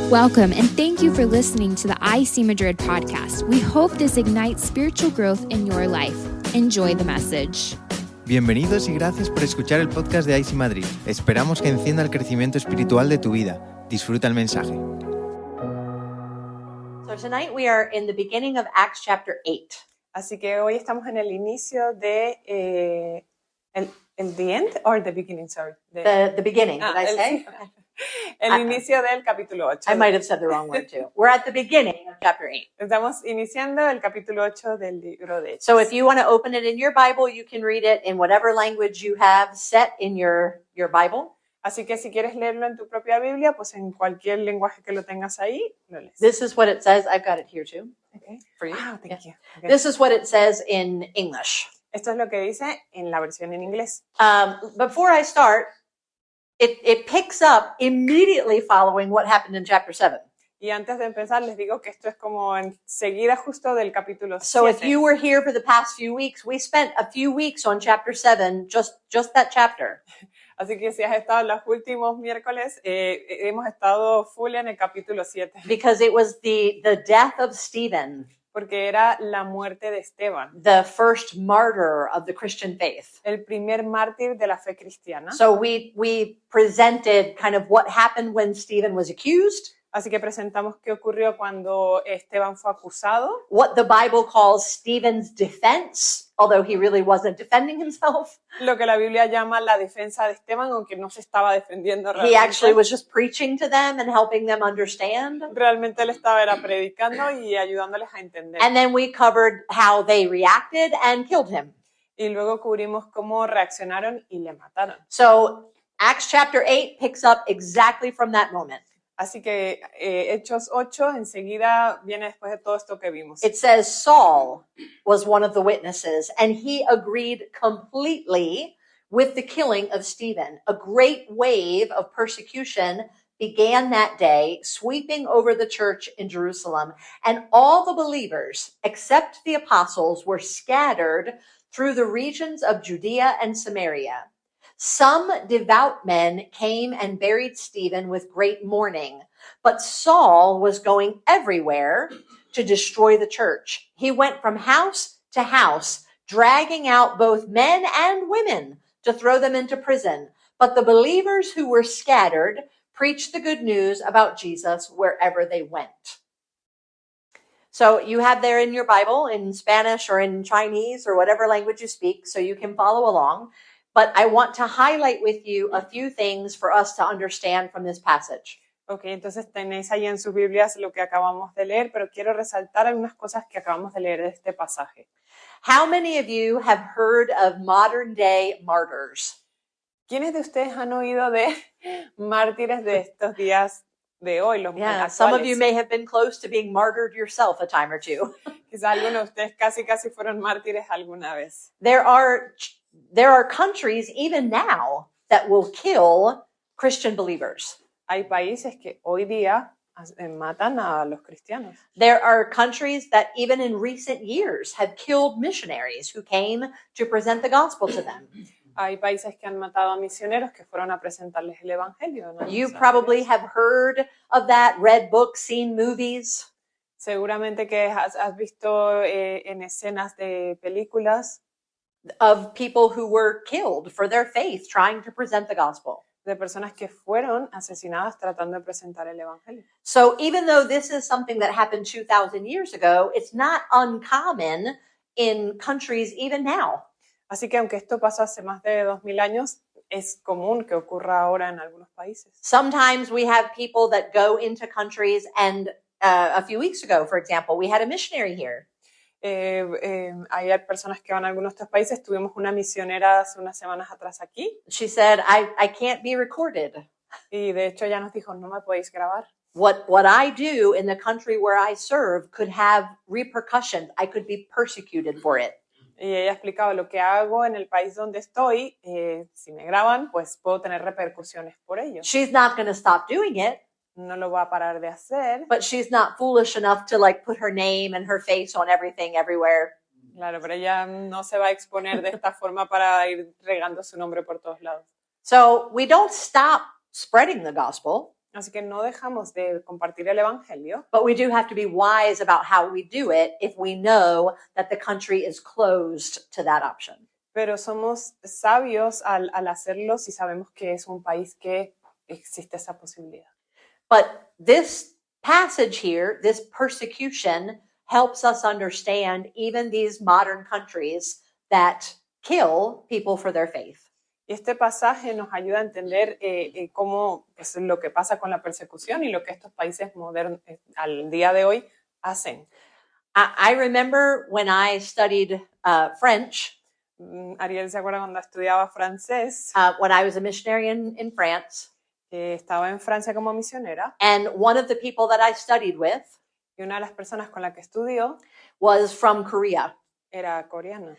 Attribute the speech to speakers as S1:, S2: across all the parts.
S1: Welcome, and thank you for listening to the IC Madrid podcast. We hope this ignites spiritual growth in your life. Enjoy the message.
S2: Bienvenidos y gracias por escuchar el podcast de IC Madrid. Esperamos que encienda el crecimiento espiritual de tu vida. Disfruta el mensaje.
S3: So tonight we are in the beginning of Acts chapter 8.
S4: Así que hoy estamos en el inicio de the end or the beginning, sorry.
S3: The beginning, did I say?
S4: El inicio del capítulo 8.
S3: I might have said the wrong word too. We're at the beginning of chapter 8.
S4: Estamos iniciando el capítulo 8 del libro de Hechos.
S3: So if you want to open it in your Bible, you can read it in whatever language you have set in your Bible.
S4: Así que si quieres leerlo en tu propia Biblia, pues en cualquier lenguaje que lo tengas ahí, lo lees.
S3: This is what it says. I've got it here too.
S4: Okay.
S3: For you.
S4: Wow, thank you. Okay.
S3: This is what it says in English.
S4: Esto es lo que dice en la versión en inglés.
S3: Before I start, it picks up immediately following what happened in chapter 7.
S4: Y antes de empezar, les digo que esto es como enseguida justo del capítulo 7.
S3: So if you were here for the past few weeks, we spent a few weeks on chapter 7, just that chapter.
S4: Así que si has estado los últimos miércoles, hemos estado full en el capítulo 7.
S3: Because it was the death of Stephen.
S4: Porque era la muerte de Esteban.
S3: The first martyr of the Christian faith.
S4: El primer mártir de la fe cristiana.
S3: So we presented kind of what happened when Stephen was accused.
S4: Así que presentamos qué ocurrió cuando Esteban fue acusado.
S3: What the Bible calls Stephen's defense, although he really wasn't defending himself.
S4: Lo que la Biblia llama la defensa de Esteban, aunque no se estaba defendiendo realmente.
S3: He actually was just preaching to them and helping them understand.
S4: Realmente él estaba predicando y ayudándoles a entender.
S3: And then we covered how they reacted and killed him.
S4: Y luego cubrimos cómo reaccionaron y le mataron.
S3: So Acts chapter 8 picks up exactly from that moment.
S4: Así que Hechos 8 enseguida viene después de todo esto que vimos.
S3: It says Saul was one of the witnesses, and he agreed completely with the killing of Stephen. A great wave of persecution began that day, sweeping over the church in Jerusalem, and all the believers, except the apostles, were scattered through the regions of Judea and Samaria. Some devout men came and buried Stephen with great mourning, but Saul was going everywhere to destroy the church. He went from house to house, dragging out both men and women to throw them into prison. But the believers who were scattered preached the good news about Jesus wherever they went. So you have there in your Bible, in Spanish or in Chinese or whatever language you speak, so you can follow along. But I want to highlight with you a few things for us to understand from this passage.
S4: Okay, entonces tenéis ahí en sus Biblias lo que acabamos de leer, pero quiero resaltar algunas cosas que acabamos de leer de este pasaje.
S3: How many of you have heard of modern day martyrs?
S4: ¿Quiénes de ustedes han oído de mártires de estos días de hoy, los actuales?
S3: Some of you may have been close to being martyred yourself a time or two.
S4: Quizá algunos de ustedes casi fueron mártires alguna vez.
S3: There are countries even now that will kill Christian believers.
S4: Hay países que hoy día matan a los cristianos.
S3: There are countries that even in recent years have killed missionaries who came to present the gospel to them.
S4: Hay países que han matado a misioneros que fueron a presentarles el evangelio, ¿no?
S3: You probably have heard of that, read books, seen movies.
S4: Seguramente que has visto en escenas de películas
S3: of people who were killed for their faith trying to present the gospel.
S4: De personas que fueron asesinadas tratando de presentar el evangelio.
S3: So even though this is something that happened 2,000 years ago, it's not uncommon in countries even now.
S4: Así que aunque esto pasó hace más de 2000 años, es común que ocurra ahora en algunos países.
S3: Sometimes we have people that go into countries and a few weeks ago, for example, we had a missionary here.
S4: Hay personas que van a algunos de estos países. Tuvimos una misionera hace unas semanas atrás aquí.
S3: She said, I can't be recorded.
S4: Y de hecho ella nos dijo, no me podéis grabar.
S3: What I do in the country where I serve could have repercussions. I could be persecuted for it.
S4: Y ella explicaba lo que hago en el país donde estoy. Si me graban, pues puedo tener repercusiones por ello.
S3: She's not going to stop doing it.
S4: No lo va a parar de hacer.
S3: But she's not foolish enough to put her name and her face on everything everywhere.
S4: Claro, pero ella no se va a exponer de esta forma para ir regando su nombre por todos lados.
S3: So we don't stop spreading the gospel.
S4: Así que no dejamos de compartir el evangelio,
S3: but we do have to be wise about how we do it if we know that the country is closed to that option.
S4: pero somos sabios al hacerlo si sabemos que es un país que existe esa posibilidad.
S3: But this passage here, this persecution, helps us understand even these modern countries that kill people for their faith.
S4: Y este pasaje nos ayuda a entender cómo pues, lo que pasa con la persecución y lo que estos países modernos al día de hoy hacen.
S3: I remember when I studied French,
S4: Ariel se acuerda cuando estudiaba francés,
S3: when I was a missionary in France,
S4: estaba en Francia como misionera,
S3: and one of the people that I studied with
S4: y una de las personas con la que estudió
S3: was from Korea.
S4: era coreana.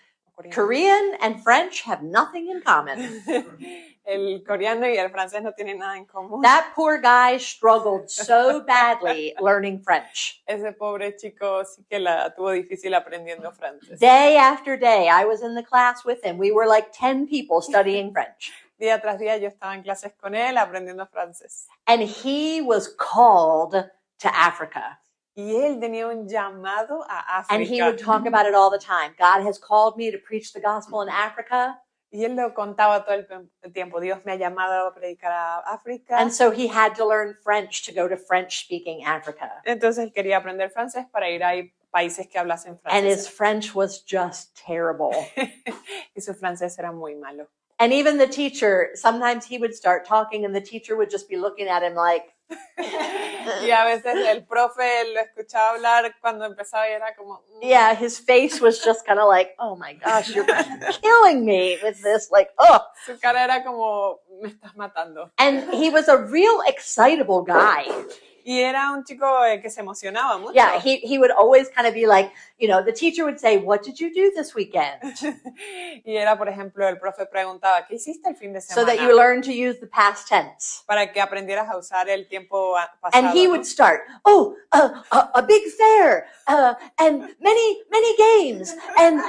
S3: Korean and French have nothing in common.
S4: El coreano y el francés no tienen nada en común.
S3: That poor guy struggled so badly learning French.
S4: Ese pobre chico sí que la tuvo difícil aprendiendo francés.
S3: Day after day, I was in the class with him. We were like 10 people studying French.
S4: Día tras día yo estaba en clases con él aprendiendo francés.
S3: And he was called to Africa.
S4: Y él tenía un llamado a África.
S3: And he would talk about it all the time. God has called me to preach the gospel in Africa.
S4: Y él lo contaba todo el tiempo. Dios me ha llamado a predicar a África.
S3: And so he had to learn French to go to French-speaking Africa.
S4: Entonces él quería aprender francés para ir a países que hablasen
S3: And his
S4: francés.
S3: French was just terrible.
S4: Y su francés era muy malo.
S3: And even the teacher, sometimes he would start talking and the teacher would just be looking at him like,
S4: Y a veces el profe lo escuchaba hablar cuando empezaba y era como...
S3: yeah, his face was just kind of like, oh my gosh, you're killing me with this, like, oh.
S4: Su cara era como, me estás matando.
S3: And he was a real excitable guy.
S4: Y era un chico que se emocionaba mucho.
S3: Yeah, he would always kind of be like, you know, the teacher would say, what did you do this weekend?
S4: Y era, por ejemplo, el profe preguntaba, ¿qué hiciste el fin de
S3: So
S4: semana?
S3: that you learn to use the past tense.
S4: Para que aprendieras a usar el tiempo pasado.
S3: And he
S4: ¿no?
S3: would start, a big fair, and many games, and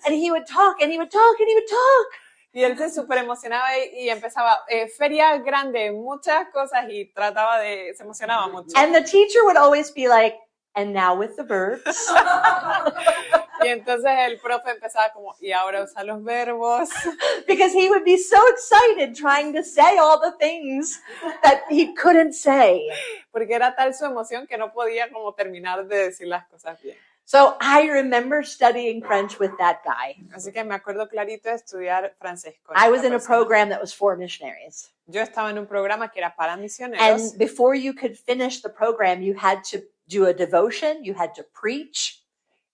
S3: he would talk, and he would talk, and he would talk.
S4: Y él se súper emocionaba y empezaba, feria grande, muchas cosas, y se emocionaba mucho.
S3: And the teacher would always be like, and now with the verbs.
S4: Y entonces el profe empezaba como, y ahora usa los verbos.
S3: Because he would be so excited trying to say all the things that he couldn't say.
S4: Porque era tal su emoción que no podía como terminar de decir las cosas bien.
S3: So I remember studying French with that guy.
S4: Así que me acuerdo clarito de estudiar francés con
S3: I
S4: esta
S3: was in a
S4: persona.
S3: program that was for missionaries.
S4: Yo estaba en un programa que era para misioneros.
S3: And before you could finish the program, you had to do a devotion, you had to preach.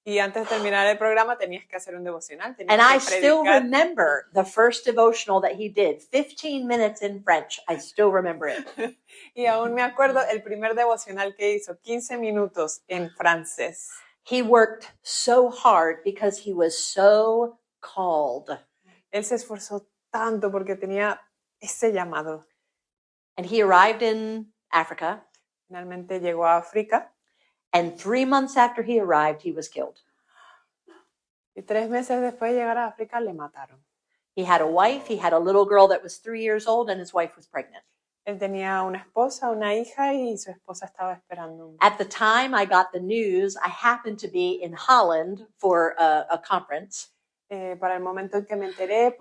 S4: Y antes de terminar el programa tenías que hacer un devocional, tenías
S3: And I
S4: que
S3: still
S4: predicar.
S3: remember the first devotional that he did, 15 minutes in French. I still remember it.
S4: Y aún me acuerdo el primer devocional que hizo, 15 minutos en francés.
S3: He worked so hard because he was so called.
S4: Él se esforzó tanto porque tenía ese llamado.
S3: And he arrived in Africa,
S4: Finalmente llegó a África
S3: and 3 months after he arrived, he was killed.
S4: y 3 meses después de llegar a África le mataron.
S3: He had a wife, he had a little girl that was 3 years old, and his wife was pregnant.
S4: Él tenía una esposa, una hija y su esposa estaba esperando.
S3: At the time I got the news, I happened to be in Holland for a conference.
S4: Para el momento en que me enteré,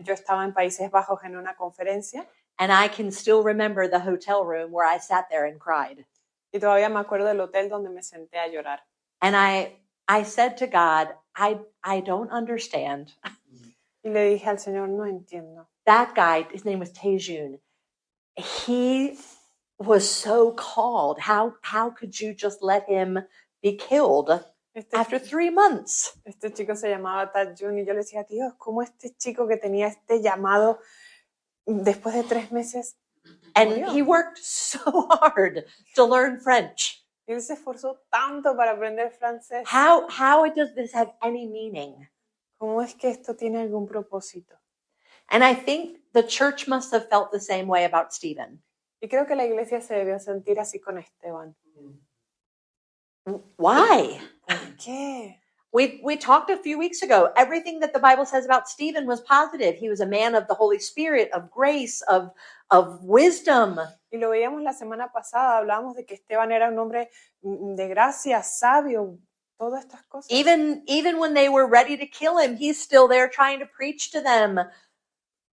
S4: yo estaba en Países Bajos en una conferencia
S3: And I can still remember the hotel room where I sat there and cried.
S4: y todavía me acuerdo del hotel donde me senté a llorar.
S3: And I said to God, I don't understand.
S4: Y le dije al Señor, no entiendo.
S3: That guy, his name was Taejun, he was so called. How could you just let him be killed after 3 months?
S4: Este chico se llamaba Taejun y yo le decía, Dios, ¿cómo este chico que tenía este llamado después de 3 meses?
S3: And
S4: murió?
S3: he worked so hard to learn French.
S4: Y él se esforzó tanto para aprender francés.
S3: How does this have any meaning?
S4: ¿Cómo es que esto tiene algún propósito?
S3: And I think the church must have felt the same way about Stephen.
S4: Y creo que la iglesia se debió sentir así con Esteban.
S3: Why?
S4: ¿Por qué?
S3: We talked a few weeks ago. Everything that the Bible says about Stephen was positive. He was a man of the Holy Spirit, of grace, of of wisdom.
S4: Y lo veíamos la semana pasada, hablábamos de que Esteban era un hombre de gracia, sabio, todas estas cosas.
S3: Even when they were ready to kill him, he's still there trying to preach to them.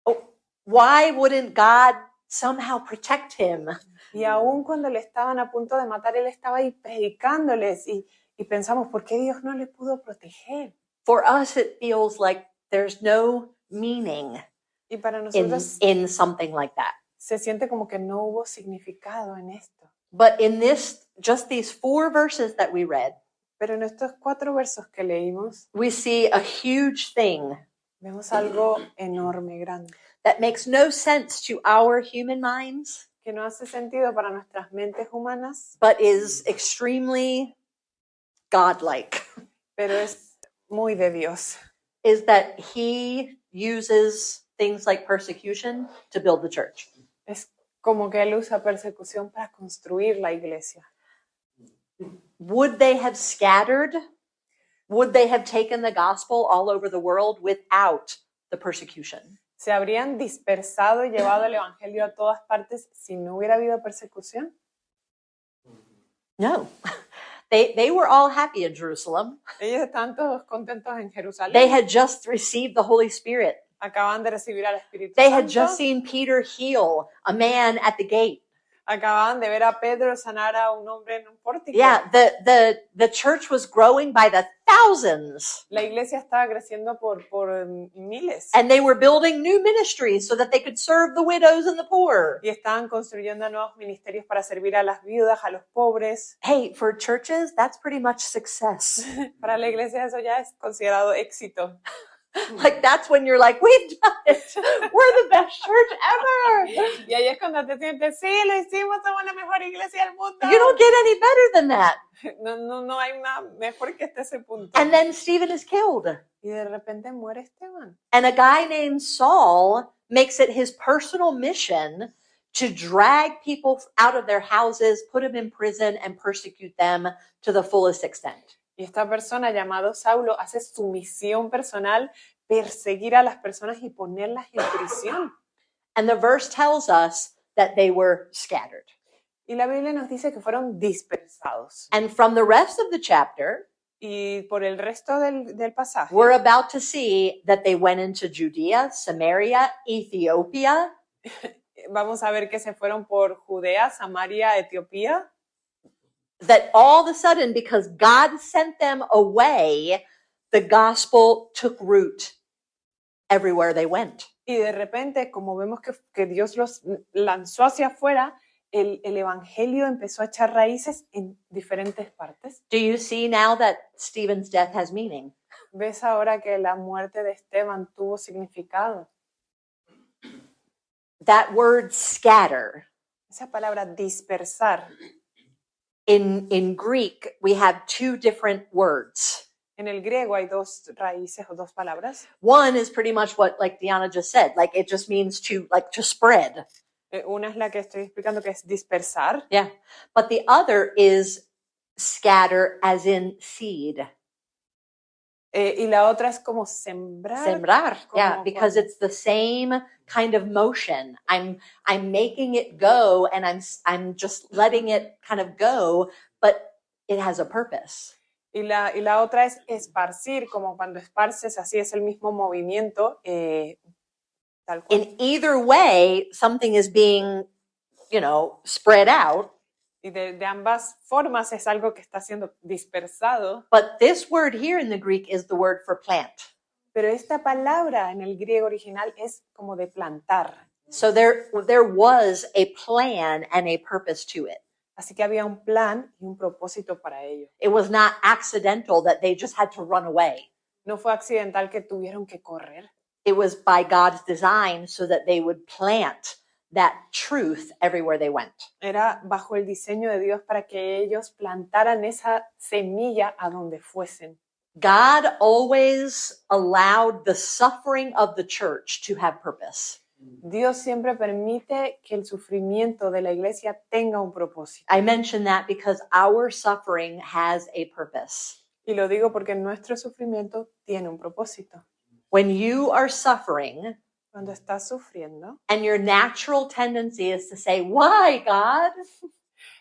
S3: Oh, why wouldn't God somehow protect him?
S4: Y aún cuando le estaban a punto de matar, él estaba ahí predicándoles y pensamos, ¿por qué Dios no le pudo proteger?
S3: For us, it feels like there's no meaning
S4: Y para nosotros
S3: in something like that.
S4: se siente como que no hubo significado en esto.
S3: But in just these 4 verses that we read,
S4: Pero en estos 4 versos que leímos,
S3: we see a huge thing
S4: vemos algo enorme, grande,
S3: that makes no sense to our human minds,
S4: que no hace sentido para nuestras mentes humanas,
S3: but is extremely godlike,
S4: pero es muy de Dios.
S3: is that he uses things like persecution to build the church.
S4: Es como que él usa persecución para construir la iglesia.
S3: Would they have scattered? Would they have taken the gospel all over the world without the persecution?
S4: ¿Se habrían dispersado y llevado el evangelio a todas partes si no hubiera habido persecución?
S3: No. They were all happy in Jerusalem.
S4: Ellos están todos contentos en Jerusalén.
S3: They had just received the Holy Spirit.
S4: Acaban de recibir al Espíritu
S3: They had
S4: Santo.
S3: just seen Peter heal a man at the gate.
S4: Acababan de ver a Pedro sanar a un hombre en un pórtico.
S3: Yeah, the church was growing by the thousands.
S4: La iglesia estaba creciendo por miles.
S3: And they were building new ministries so that they could serve the widows and the poor.
S4: Y estaban construyendo nuevos ministerios para servir a las viudas, a los pobres.
S3: Hey, for churches, that's pretty much success.
S4: Para la iglesia eso ya es considerado éxito.
S3: Like, that's when you're like, we've done it. We're the best church ever.
S4: Y ahí es cuando te sientes, sí, lo hicimos, somos la mejor iglesia del mundo.
S3: You don't get any better than that.
S4: No hay nada mejor que ese punto.
S3: And then Stephen is killed.
S4: Y de repente muere Esteban.
S3: And a guy named Saul makes it his personal mission to drag people out of their houses, put them in prison, and persecute them to the fullest extent.
S4: Y esta persona llamado Saulo hace su misión personal perseguir a las personas y ponerlas en prisión.
S3: And the verse tells us that they were scattered.
S4: Y la Biblia nos dice que fueron dispersados.
S3: And from the rest of the chapter,
S4: Y por el resto del pasaje,
S3: we're about to see that they went into Judea, Samaria, Ethiopia,
S4: vamos a ver que se fueron por Judea, Samaria, Etiopía.
S3: that all of a sudden, because God sent them away, the gospel took root everywhere they went.
S4: Y de repente, como vemos que Dios los lanzó hacia afuera, el evangelio empezó a echar raíces en diferentes partes.
S3: Do you see now that Stephen's death has meaning?
S4: ¿Ves ahora que la muerte de Esteban tuvo significado?
S3: That word scatter,
S4: Esa palabra dispersar,
S3: in Greek, we have 2 different words.
S4: en el griego hay 2 raíces o 2 palabras.
S3: One is pretty much what, like Diana just said, like it just means to spread.
S4: Una es la que estoy explicando, que es dispersar.
S3: Yeah. But the other is scatter as in seed.
S4: Y la otra es como sembrar.
S3: Sembrar. Yeah,
S4: Como
S3: because
S4: cuando-
S3: it's the same kind of motion. I'm making it go and I'm just letting it kind of go, but it has a purpose.
S4: Y la otra es esparcir, como cuando esparces, así es el mismo movimiento, tal cual.
S3: In either way, something is being, spread out.
S4: Y de ambas formas es algo que está siendo dispersado.
S3: But this word here in the Greek is the word for plant.
S4: Pero esta palabra en el griego original es como de plantar.
S3: So there was a plan and a purpose to it.
S4: Así que había un plan y un propósito para ello.
S3: It was not accidental that they just had to run away.
S4: No fue accidental que tuvieron que correr.
S3: It was by God's design so that they would plant that truth everywhere they went.
S4: Era bajo el diseño de Dios para que ellos plantaran esa semilla a donde fuesen.
S3: God always allowed the suffering of the church to have purpose.
S4: Dios siempre permite que el sufrimiento de la iglesia tenga un propósito.
S3: I mention that because our suffering has a purpose.
S4: Y lo digo porque nuestro sufrimiento tiene un propósito.
S3: When you are suffering,
S4: Cuando estás sufriendo
S3: and your natural tendency is to say, "Why, God?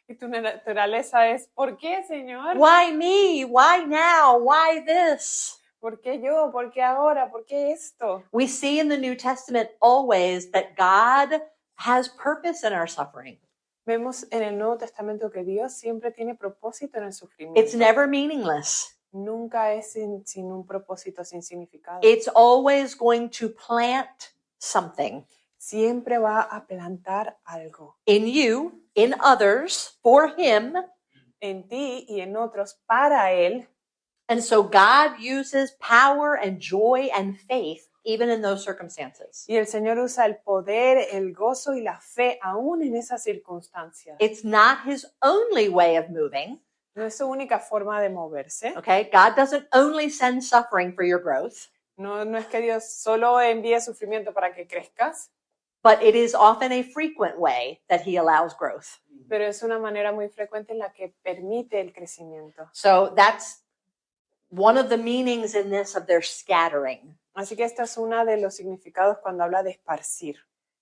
S4: y tu naturaleza es, ¿por qué, Señor?
S3: Why me? Why now? Why this?"
S4: ¿Por qué yo? ¿Por qué ahora? ¿Por qué esto?
S3: We see in the New Testament always that God has purpose in our suffering.
S4: Vemos en el Nuevo Testamento que Dios siempre tiene propósito en el sufrimiento.
S3: It's never meaningless.
S4: Nunca es sin un propósito, sin significado.
S3: It's always going to plant something
S4: Siempre va a plantar algo
S3: in you, in others, for Him.
S4: en ti y en otros para Él.
S3: And so God uses power and joy and faith even in those circumstances.
S4: Y el Señor usa el poder, el gozo y la fe aún en esas circunstancias.
S3: It's not His only way of moving,
S4: No es su única forma de moverse.
S3: okay? God doesn't only send suffering for your growth,
S4: No es que Dios solo envíe sufrimiento para que crezcas,
S3: but it is often a frequent way that He allows growth.
S4: pero es una manera muy frecuente en la que permite el crecimiento.
S3: So that's one of the meanings in this of their scattering.
S4: Así que esta es una de los significados cuando habla de esparcir.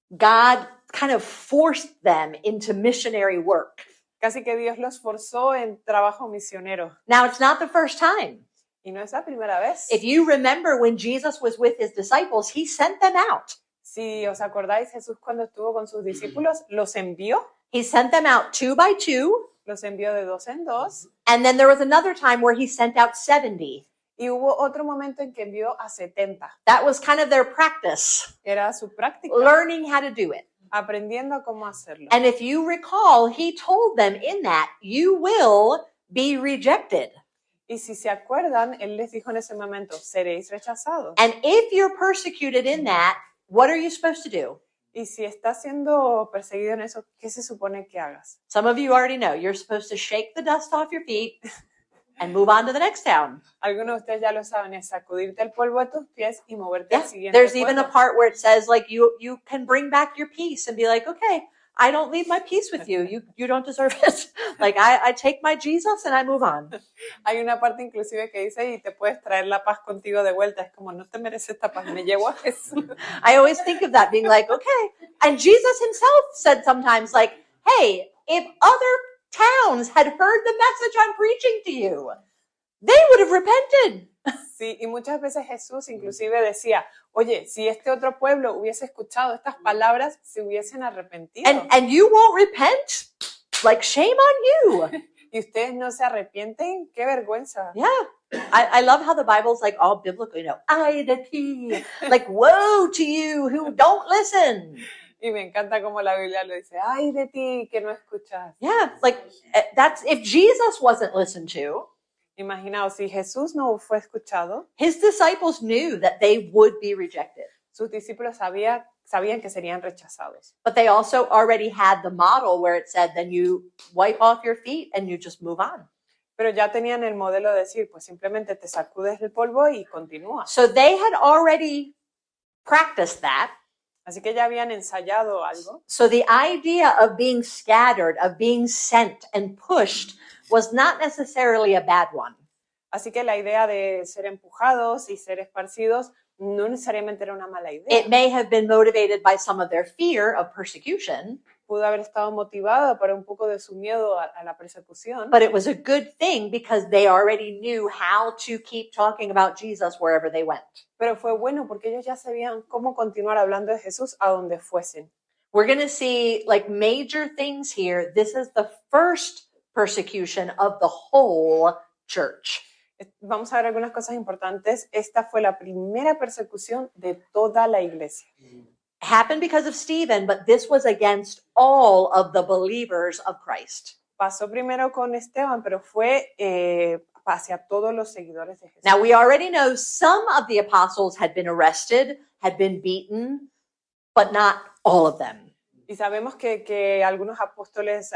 S3: God kind of forced them into missionary work.
S4: Casi que Dios los forzó en trabajo misionero.
S3: Now, it's not the first time.
S4: Y no es la primera vez.
S3: If you remember when Jesus was with His disciples, He sent them out.
S4: Si os acordáis, Jesús cuando estuvo con sus discípulos, los envió
S3: He sent them out 2 by 2.
S4: de 2 en 2.
S3: And then there was another time where He sent out 70.
S4: Y hubo otro momento en que envió a 70.
S3: That was kind of their practice,
S4: Era su práctica,
S3: learning how to do it.
S4: aprendiendo cómo hacerlo.
S3: And if you recall, He told them in that, you will be rejected.
S4: Y si se acuerdan, Él les dijo en ese momento, seréis rechazados.
S3: And if you're persecuted in that, what are you supposed to do?
S4: Y si estás siendo perseguido en eso, ¿qué se supone que hagas?
S3: Some of you already know. You're supposed to shake the dust off your feet and move on to the next town.
S4: Algunos de ustedes ya lo saben, es sacudirte el polvo de tus pies y moverte al
S3: Yeah.
S4: siguiente
S3: There's even a
S4: pueblo.
S3: part where it says like you can bring back your peace and be like, okay, I don't leave my peace with you. You don't deserve it. Like I take my Jesus and I move on.
S4: Hay una parte inclusive que dice, y te puedes traer la paz contigo de vuelta. Es como, no te mereces esta paz, me llevo a Jesús.
S3: I always think of that being like, okay. And Jesus Himself said sometimes like, hey, if other towns had heard the message I'm preaching to you, they would have repented.
S4: Sí, y muchas veces Jesús inclusive decía, oye, si este otro pueblo hubiese escuchado estas palabras, se hubiesen arrepentido.
S3: And you won't repent? Like, shame on you.
S4: Y ustedes no se arrepienten, qué vergüenza.
S3: Yeah. I love how the Bible's like all biblical, you know, ay de ti. Like, woe to you who don't listen.
S4: Y me encanta como la Biblia lo dice, ay de ti que no escuchas.
S3: Yeah, like that's if Jesus wasn't listened to,
S4: Imaginaos, si Jesús no fue escuchado,
S3: His disciples knew that they would be rejected.
S4: sus discípulos sabían que serían rechazados.
S3: But they also already had the model where it said, then you wipe off your feet and you just move on.
S4: Pero ya tenían el modelo de decir, pues simplemente te sacudes el polvo y continúas.
S3: So they had already practiced that.
S4: Así que ya habían ensayado algo.
S3: So the idea of being scattered, of being sent and pushed was not necessarily a bad one.
S4: Así que la idea de ser empujados y ser esparcidos no necesariamente era una mala idea.
S3: It may have been motivated by some of their fear of persecution,
S4: Pudo haber estado motivada por un poco de su miedo a la persecución,
S3: but it was a good thing because they already knew how to keep talking about Jesus wherever they went.
S4: pero fue bueno porque ellos ya sabían cómo continuar hablando de Jesús a donde fuesen.
S3: We're going to see like major things here. This is the first persecution of the whole church.
S4: Vamos a ver algunas cosas importantes. Esta fue la primera persecución de toda la iglesia.
S3: Happened because of Stephen, but this was against all of the believers of Christ.
S4: Pasó primero con Esteban, pero fue hacia todos los seguidores de Jesús.
S3: Now, we already know some of the apostles had been arrested, had been beaten, but not all of them.
S4: Y sabemos que algunos apóstoles,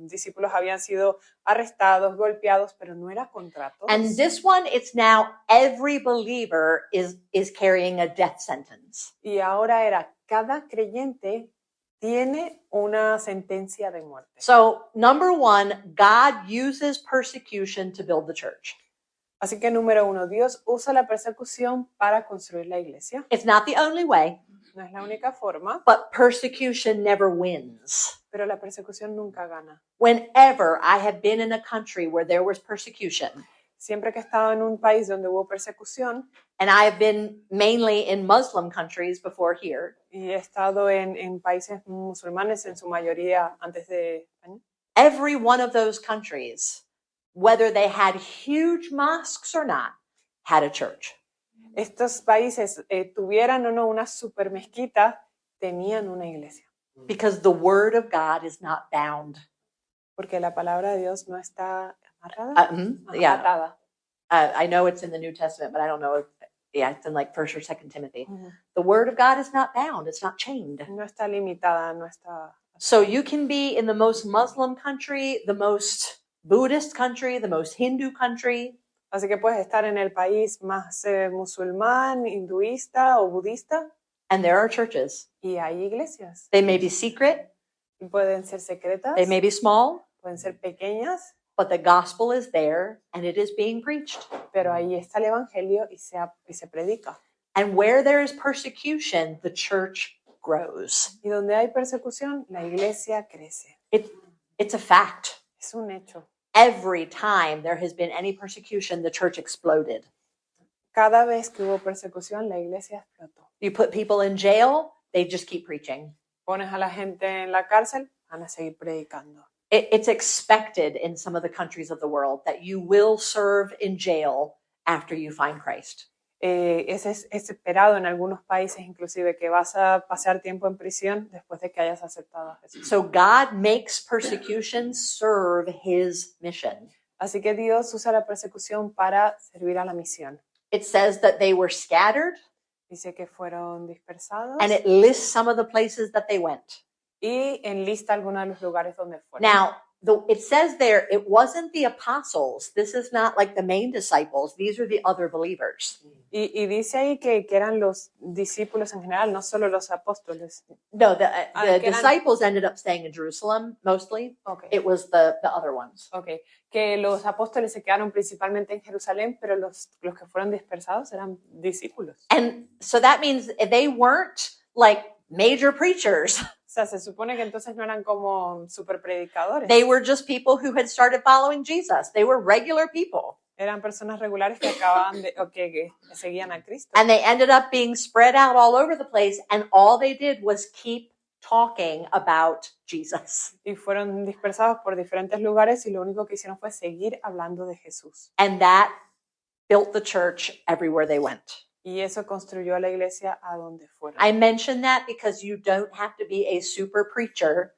S4: discípulos habían sido arrestados, golpeados, pero no era contra todos.
S3: And this one, it's now every believer is carrying a death sentence.
S4: Y ahora era, cada creyente tiene una sentencia de muerte.
S3: So, number one, God uses persecution to build the church.
S4: Así que número uno, Dios usa la persecución para construir la iglesia.
S3: It's not the only way.
S4: No es la única forma,
S3: but persecution never wins.
S4: pero la persecución nunca gana.
S3: Whenever I have been in a country where there was persecution,
S4: Siempre que he estado en un país donde hubo persecución,
S3: and I have been mainly in Muslim countries before here,
S4: y he estado en países musulmanes en su mayoría antes de España,
S3: every one of those countries, whether they had huge mosques or not, had a church.
S4: estos países tuvieran o no una super mezquita, tenían una iglesia.
S3: Because the word of God is not bound.
S4: Porque la palabra de Dios no está amarrada.
S3: Yeah,
S4: Atada.
S3: I know it's in the New Testament, but I don't know if, it's in like 1st or 2nd Timothy.
S4: Ujú.
S3: The word of God is not bound. It's not chained.
S4: No está limitada, no está.
S3: So you can be in the most Muslim country, the most Buddhist country, the most Hindu country,
S4: Así que puedes estar en el país más musulmán, hinduista o budista,
S3: and there are churches.
S4: y hay iglesias.
S3: They may be secret,
S4: Y pueden ser secretas,
S3: they may be small,
S4: pueden ser pequeñas,
S3: but the gospel is there and it is being preached.
S4: pero ahí está el evangelio y se predica.
S3: And where there is persecution, the church grows.
S4: Y donde hay persecución, la iglesia crece.
S3: It's a fact.
S4: Es un hecho.
S3: Every time there has been any persecution, the church exploded.
S4: Cada vez que hubo persecución, la iglesia explotó.
S3: You put people in jail, they just keep preaching.
S4: Pones a la gente en la cárcel, van a seguir predicando.
S3: It's expected in some of the countries of the world that you will serve in jail after you find Christ.
S4: Es esperado en algunos países inclusive que vas a pasar tiempo en prisión después de que hayas aceptado a Jesús.
S3: So God makes persecution serve his mission.
S4: Así que Dios usa la persecución para servir a la misión.
S3: It says that they were scattered,
S4: Dice que fueron dispersados
S3: and it lists some of the places that they went.
S4: y enlista algunos de los lugares donde fueron.
S3: Now, it says there, it wasn't the apostles. This is not like the main disciples. These are the other believers.
S4: Y dice ahí que eran los discípulos en general, no solo los apóstoles.
S3: No, the
S4: que eran-
S3: disciples ended up staying in Jerusalem mostly.
S4: Okay.
S3: It was the other ones.
S4: Ok, que los apóstoles se quedaron principalmente en Jerusalén, pero los que fueron dispersados eran discípulos.
S3: And so that means they weren't like major preachers.
S4: O sea, se supone que entonces no eran como super predicadores.
S3: They were just people who had started following Jesus. They were regular people.
S4: Eran personas regulares que acababan de, o que seguían a Cristo.
S3: And they ended up being spread out all over the place. And all they did was keep talking about Jesus.
S4: Y fueron dispersados por diferentes lugares y lo único que hicieron fue seguir hablando de Jesús.
S3: And that built the church everywhere they went.
S4: Y eso construyó a la iglesia a donde fueron.
S3: I mention that because you don't have to be a super preacher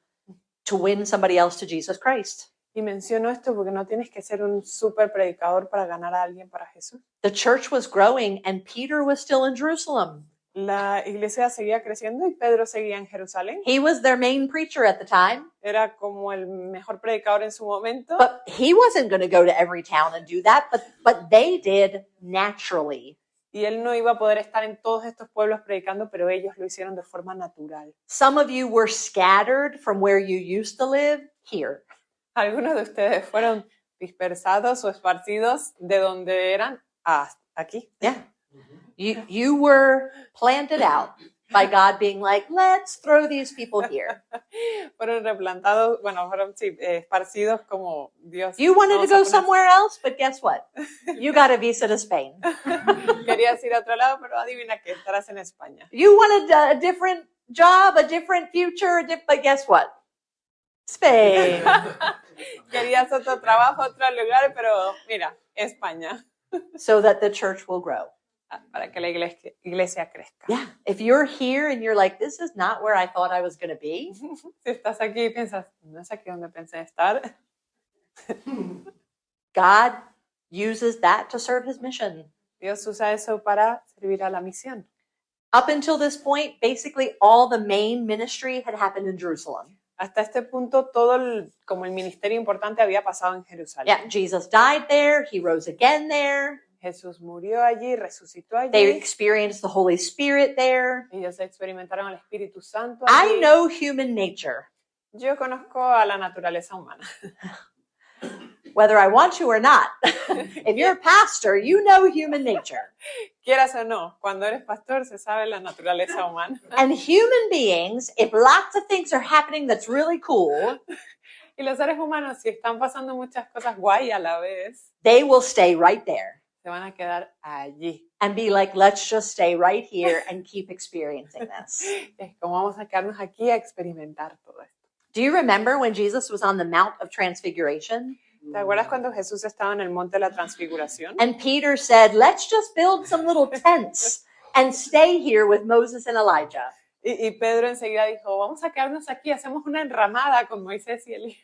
S3: to win somebody else to Jesus Christ.
S4: Y menciono esto porque no tienes que ser un super predicador para ganar a alguien para Jesús.
S3: The church was growing and Peter was still in Jerusalem.
S4: La iglesia seguía creciendo y Pedro seguía en Jerusalén.
S3: He was their main preacher at the time,
S4: Era como el mejor predicador en su momento,
S3: but he wasn't going to go to every town and do that, but they did naturally.
S4: y él no iba a poder estar en todos estos pueblos predicando, pero ellos lo hicieron de forma natural.
S3: Some of you were scattered from where you used to live here.
S4: Algunos de ustedes fueron dispersados o esparcidos de donde eran hasta aquí.
S3: Yeah. You were planted out by God being like, let's throw these people here.
S4: Fueron replantados, bueno, fueron sí, esparcidos como Dios.
S3: You wanted to
S4: vamos a
S3: go
S4: poner-
S3: somewhere else, but guess what? You got a visa to Spain.
S4: Querías ir a otro lado, pero adivina que estarás en España.
S3: You wanted a different job, a different future, but guess what? Spain.
S4: Querías otro trabajo, otro lugar, pero mira, España,
S3: So that the church will grow.
S4: para que la iglesia crezca.
S3: Yeah. If you're here and you're like, this is not where I thought I was going to be,
S4: Si estás aquí y piensas, no es aquí donde pensé estar,
S3: God uses that to serve his mission.
S4: Dios usa eso para servir a la misión.
S3: Up until this point, basically all the main ministry had happened in Jerusalem.
S4: Hasta este punto, todo como el ministerio importante había pasado en Jerusalén.
S3: Yeah, Jesus died there. He rose again there.
S4: Jesús murió allí, resucitó allí.
S3: They experienced the Holy Spirit there.
S4: Ellos experimentaron el Espíritu Santo
S3: I
S4: allí.
S3: know human nature.
S4: Yo conozco a la naturaleza humana.
S3: Whether I want to or not. If you're a pastor, you know human nature.
S4: quieras o no, cuando eres pastor se sabe la naturaleza humana.
S3: And human beings, if lots of things are happening that's really cool,
S4: Y los seres humanos, si están pasando muchas cosas guay a la vez,
S3: they will stay right there
S4: se van a quedar allí.
S3: and be like, let's just stay right here and keep experiencing this.
S4: Es como vamos a quedarnos aquí a experimentar todo esto.
S3: Do you remember when Jesus was on the Mount of Transfiguration?
S4: ¿Te acuerdas cuando Jesús estaba en el monte de la transfiguración?
S3: And Peter said, let's just build some little tents and stay here with Moses and Elijah.
S4: Y Pedro enseguida dijo, vamos a quedarnos aquí, hacemos una enramada con Moisés y Elías.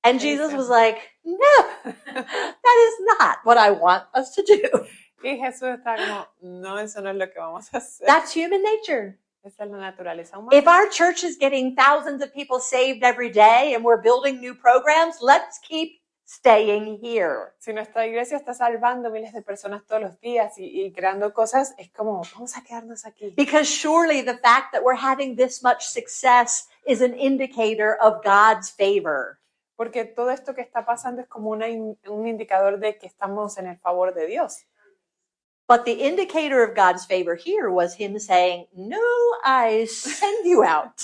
S3: And Jesus was like, no, that is not what I want us to do.
S4: Y Jesús está como, no, eso no es lo que vamos a hacer.
S3: That's human nature.
S4: Esa es la naturaleza humana.
S3: If our church is getting thousands of people saved every day and we're building new programs, let's keep staying here.
S4: Si nuestra iglesia está salvando miles de personas todos los días y creando cosas, es como, vamos a quedarnos aquí.
S3: Because surely the fact that we're having this much success is an indicator of God's favor.
S4: Porque todo esto que está pasando es como un indicador de que estamos en el favor de Dios.
S3: But the indicator of God's favor here was him saying, no, I send you out.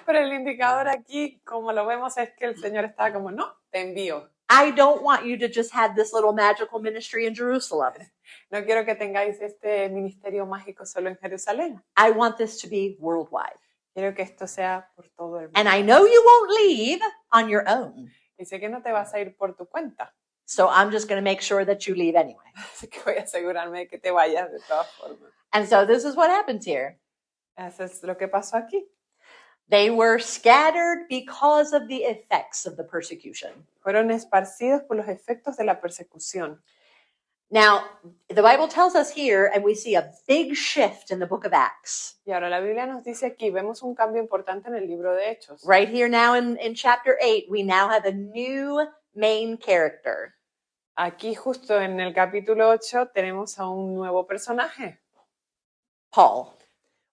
S4: Pero el indicador aquí, como lo vemos, es que el Señor estaba como, no, te envío.
S3: I don't want you to just have this little magical ministry in Jerusalem.
S4: No quiero que tengáis este ministerio mágico solo en Jerusalén.
S3: I want this to be worldwide.
S4: Quiero que esto sea por todo el mundo.
S3: And I know you won't leave on your own.
S4: Y sé que no te vas a ir por tu cuenta.
S3: So I'm just going to make sure that you leave anyway.
S4: Así que voy a asegurarme de que te vayas de todas formas.
S3: And so this is what happens here.
S4: Eso es lo que pasó aquí.
S3: They were scattered because of the effects of the persecution.
S4: Fueron esparcidos por los efectos de la persecución.
S3: Now, the Bible tells us here, and we see a big shift in the book of Acts.
S4: Y ahora la Biblia nos dice aquí, vemos un cambio importante en el libro de Hechos.
S3: Right here now in chapter 8, we now have a new main character.
S4: Aquí justo en el capítulo 8 tenemos a un nuevo personaje,
S3: Paul,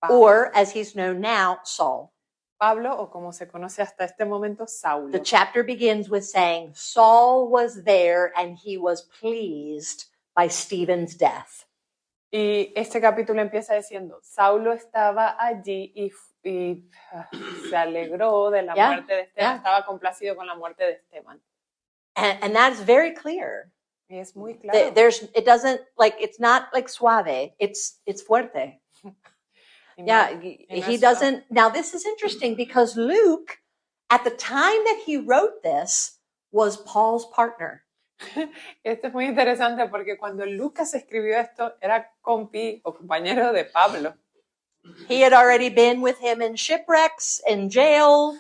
S4: Pablo.
S3: or as he's known now, Saul.
S4: Pablo, o como se conoce hasta este momento, Saulo.
S3: The chapter begins with saying, Saul was there and he was pleased by Stephen's death.
S4: Y este capítulo empieza diciendo, Saulo estaba allí y se alegró de la
S3: Yeah,
S4: muerte de Esteban,
S3: yeah.
S4: estaba complacido con la muerte de Esteban.
S3: And that's very clear.
S4: Y es muy claro.
S3: It doesn't, like, it's not like suave, it's fuerte.
S4: Y
S3: Yeah,
S4: no- y no
S3: he
S4: es-
S3: doesn't. Now, this is interesting because Luke, at the time that he wrote this, was Paul's partner.
S4: Esto es muy interesante porque cuando Lucas escribió esto, era compi o compañero de Pablo.
S3: He had already been with him in shipwrecks, in jail.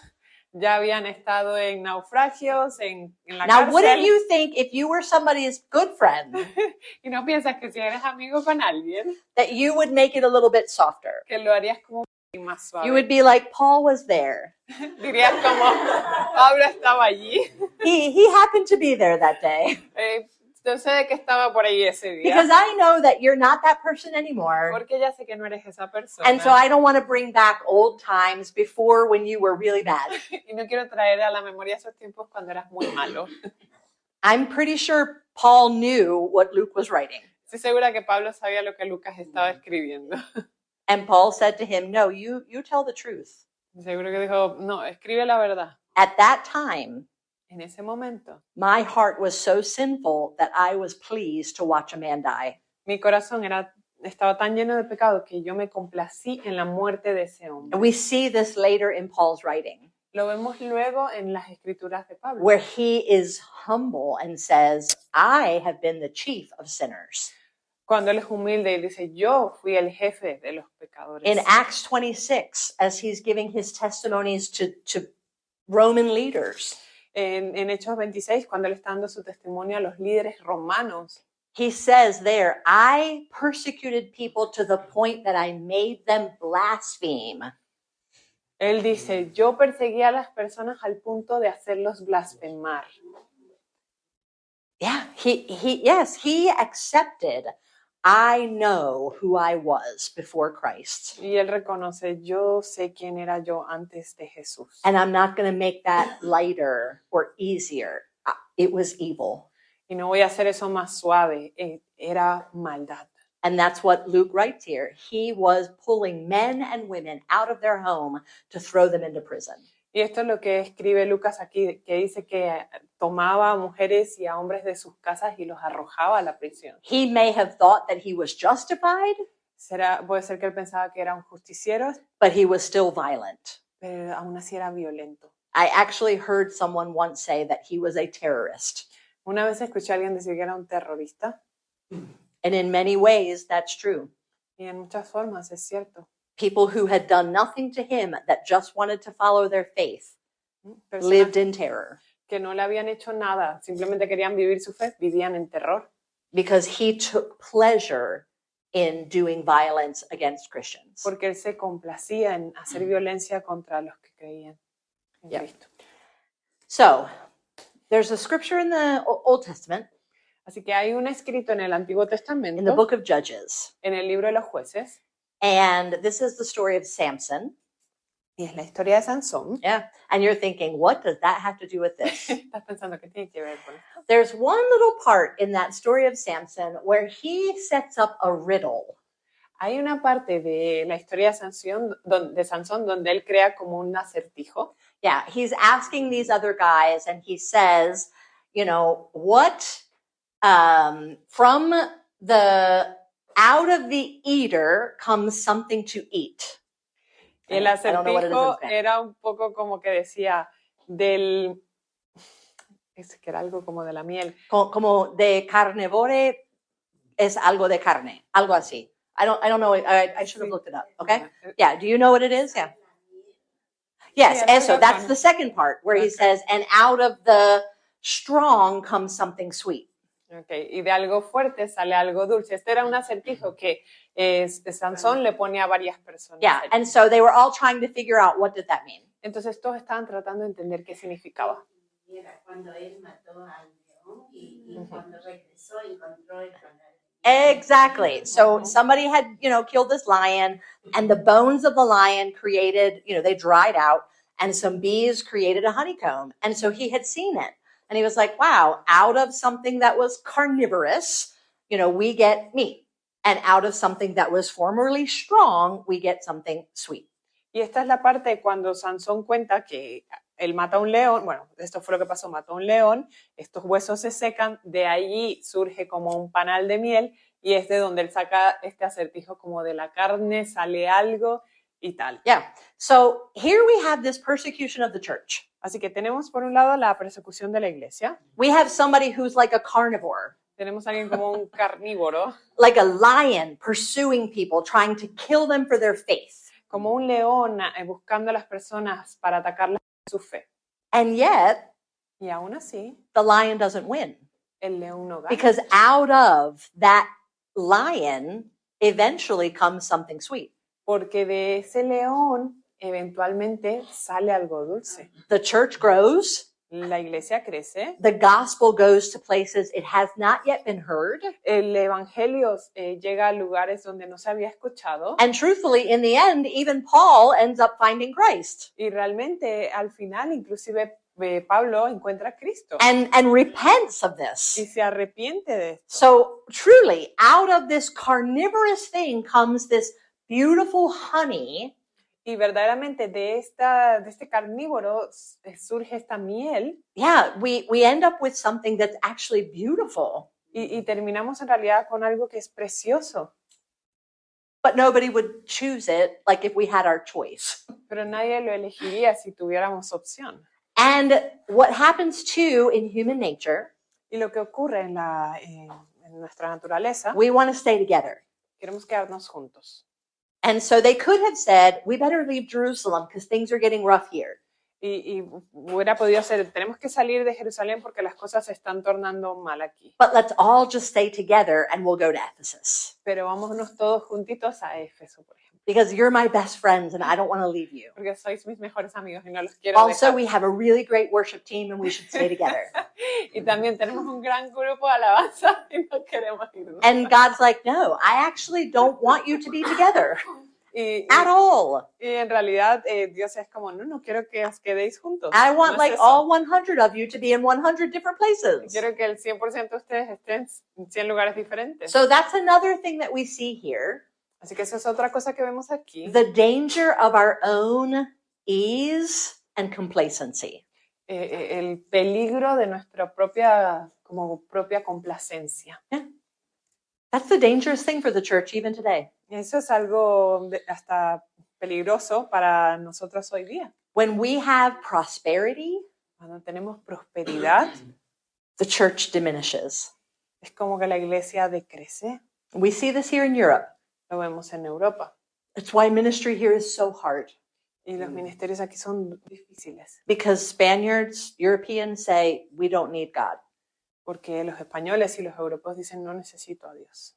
S4: Ya habían estado en naufragios, en la
S3: Now, wouldn't
S4: cárcel.
S3: you think if you were somebody's good friend
S4: Y no piensas que si eres amigo con alguien,
S3: that you would make it a little bit softer?
S4: que lo harías como más suave.
S3: You would be like, Paul was there.
S4: Dirías como, Pablo estaba allí.
S3: He happened to be there that day.
S4: Yo sé de que estaba por ahí ese día.
S3: Because I know that you're not that person anymore.
S4: Porque ya sé que no eres esa persona.
S3: And so I don't want to bring back old times before when you were really bad.
S4: Y no quiero traer a la memoria esos tiempos cuando eras muy malo.
S3: I'm pretty sure Paul knew what Luke was writing.
S4: Estoy segura que Pablo sabía lo que Lucas estaba escribiendo.
S3: And Paul said to him, no, you tell the truth.
S4: Seguro que dijo, no, escribe la verdad.
S3: At that time,
S4: En ese momento,
S3: my heart was so sinful that I was pleased to watch a man die.
S4: mi corazón estaba tan lleno de pecado que yo me complací en la muerte de ese hombre.
S3: And we see this later in Paul's writing,
S4: Lo vemos luego en las escrituras de Pablo,
S3: where he is humble and says, I have been the chief of sinners.
S4: cuando él es humilde y dice, yo fui el jefe de los pecadores.
S3: In Acts 26, as he's giving his testimonies to Roman leaders,
S4: En Hechos 26, cuando él está dando su testimonio a los líderes romanos,
S3: he says there, I persecuted people to the point that I made them blaspheme.
S4: él dice, yo perseguí a las personas al punto de hacerlos blasfemar.
S3: Yeah, he accepted, I know who I was before Christ.
S4: Y él reconoce, yo sé quién era yo antes de Jesús.
S3: And I'm not going to make that lighter or easier. It was evil.
S4: Y no voy a hacer eso más suave, era maldad.
S3: And that's what Luke writes here. He was pulling men and women out of their home to throw them into prison.
S4: Y esto es lo que escribe Lucas aquí, que dice que tomaba a mujeres y a hombres de sus casas y los arrojaba a la prisión.
S3: He may have thought that he was justified,
S4: Puede ser que él pensaba que era un justiciero,
S3: but he was still violent.
S4: pero aún así era violento.
S3: I actually heard someone once say that he was a terrorist.
S4: Una vez escuché a alguien decir que era un terrorista,
S3: And in many ways, that's true.
S4: y en muchas formas es cierto.
S3: People who had done nothing to him that just wanted to follow their faith
S4: Personas
S3: lived in terror
S4: que no le habían hecho nada, simplemente querían vivir su fe, vivían en terror,
S3: because he took pleasure in doing violence against Christians.
S4: porque él se complacía en hacer violencia contra los que creían en
S3: Yeah.
S4: Cristo.
S3: So, there's a scripture in the Old Testament,
S4: Así que hay un escrito en el Antiguo
S3: in the
S4: Testamento,
S3: book of Judges,
S4: en el libro de los jueces,
S3: and this is the story of Samson.
S4: y es la historia de Sansón.
S3: Yeah. And you're thinking, what does that have to do with this?
S4: Estás pensando que tiene que ver con esto.
S3: There's one little part in that story of Samson where he sets up a riddle.
S4: Hay una parte de la historia de Sansón donde él crea como un acertijo.
S3: Yeah, he's asking these other guys, and he says, you know, what from the out of the eater comes something to eat.
S4: El
S3: I don't know what it is in
S4: acertijo
S3: Spanish.
S4: era un poco como que decía es que era algo como de la miel.
S3: Como de carnivore es algo de carne, algo así. I don't know. I should have looked it up. Okay. Yeah. Do you know what it is? Yeah. Yes.
S4: Yeah,
S3: Eso. That's the second part where he
S4: Okay.
S3: says, and out of the strong comes something sweet.
S4: Okay. Y de algo fuerte sale algo dulce. Este era un acertijo que Sansón le pone a varias personas.
S3: Yeah.
S4: allí.
S3: And so they were all trying to figure out what did that mean.
S4: Entonces todos estaban tratando de entender qué significaba.
S5: Era cuando él mató al león y cuando regresó encontró el canal.
S3: Exactly. So somebody had, killed this lion, and the bones of the lion created, they dried out, and some bees created a honeycomb. And so he had seen it. And he was like, wow, out of something that was carnivorous, we get meat. And out of something that was formerly strong, we get something sweet.
S4: Y esta es la parte cuando Sansón cuenta que él mata a un león. Bueno, esto fue lo que pasó, mató a un león, estos huesos se secan, de allí surge como un panal de miel y es de donde él saca este acertijo como de la carne sale algo y tal.
S3: Yeah. So here we have this persecution of the church.
S4: Así que tenemos por un lado la persecución de la iglesia,
S3: We have somebody who's like a carnivore,
S4: tenemos a alguien como un carnívoro,
S3: like a lion pursuing people, trying to kill them for their faith.
S4: como un león buscando a las personas para atacarlas en su fe.
S3: And yet,
S4: Y aún así,
S3: the lion doesn't win
S4: el león no gana.
S3: because out of that lion eventually comes something sweet.
S4: Porque de ese león eventualmente sale algo dulce.
S3: The church grows,
S4: La iglesia crece,
S3: the gospel goes to places it has not yet been heard,
S4: el evangelio llega a lugares donde no se había escuchado
S3: and truthfully, in the end, even Paul ends up finding Christ
S4: y realmente al final inclusive Pablo encuentra a Cristo
S3: and repents of
S4: y
S3: this.
S4: se arrepiente de esto.
S3: So truly, out of this carnivorous thing comes this beautiful honey.
S4: Y verdaderamente de este carnívoro surge esta miel
S3: Yeah, we end up with something that's actually beautiful,
S4: y terminamos en realidad con algo que es precioso,
S3: but nobody would choose it like if we had our choice.
S4: pero nadie lo elegiría si tuviéramos opción.
S3: And what happens too in human nature,
S4: Y lo que ocurre en nuestra naturaleza,
S3: we want to stay together.
S4: queremos quedarnos juntos.
S3: And so they could have said, we better leave Jerusalem because things are getting rough here.
S4: Y hubiera podido ser, tenemos que salir de Jerusalén porque las cosas se están tornando mal aquí.
S3: But let's all just stay together and we'll go to Ephesus
S4: Pero vámonos todos juntitos a Éfeso, por ejemplo.
S3: because you're my best friends and I don't want to leave you.
S4: Porque sois mis mejores amigos y no los quiero
S3: Also,
S4: dejar.
S3: we have a really great worship team and we should stay together.
S4: Y también tenemos un gran grupo de alabanza y no queremos irnos.
S3: And God's like, no, I actually don't want you to be together.
S4: Y,
S3: at all.
S4: y en realidad Dios es como, no quiero que os quedéis juntos.
S3: I want
S4: No es
S3: like
S4: eso.
S3: all 100 of you to be in 100 different places.
S4: Quiero que el 100% de ustedes estén en 100 lugares diferentes.
S3: So that's another thing that we see here.
S4: Así que esa es otra cosa que vemos aquí.
S3: The danger of our own ease and complacency.
S4: El peligro de nuestra propia complacencia.
S3: That's the dangerous thing for the church even today.
S4: Eso es algo hasta peligroso para nosotros hoy día.
S3: When we have prosperity,
S4: Cuando tenemos prosperidad,
S3: the church diminishes.
S4: es como que la iglesia decrece.
S3: We see this here in Europe.
S4: Lo vemos en Europa.
S3: That's why ministry here is so hard.
S4: Y los ministerios aquí son difíciles.
S3: Because Spaniards, Europeans say, we don't need God.
S4: Porque los españoles y los europeos dicen, no necesito a Dios.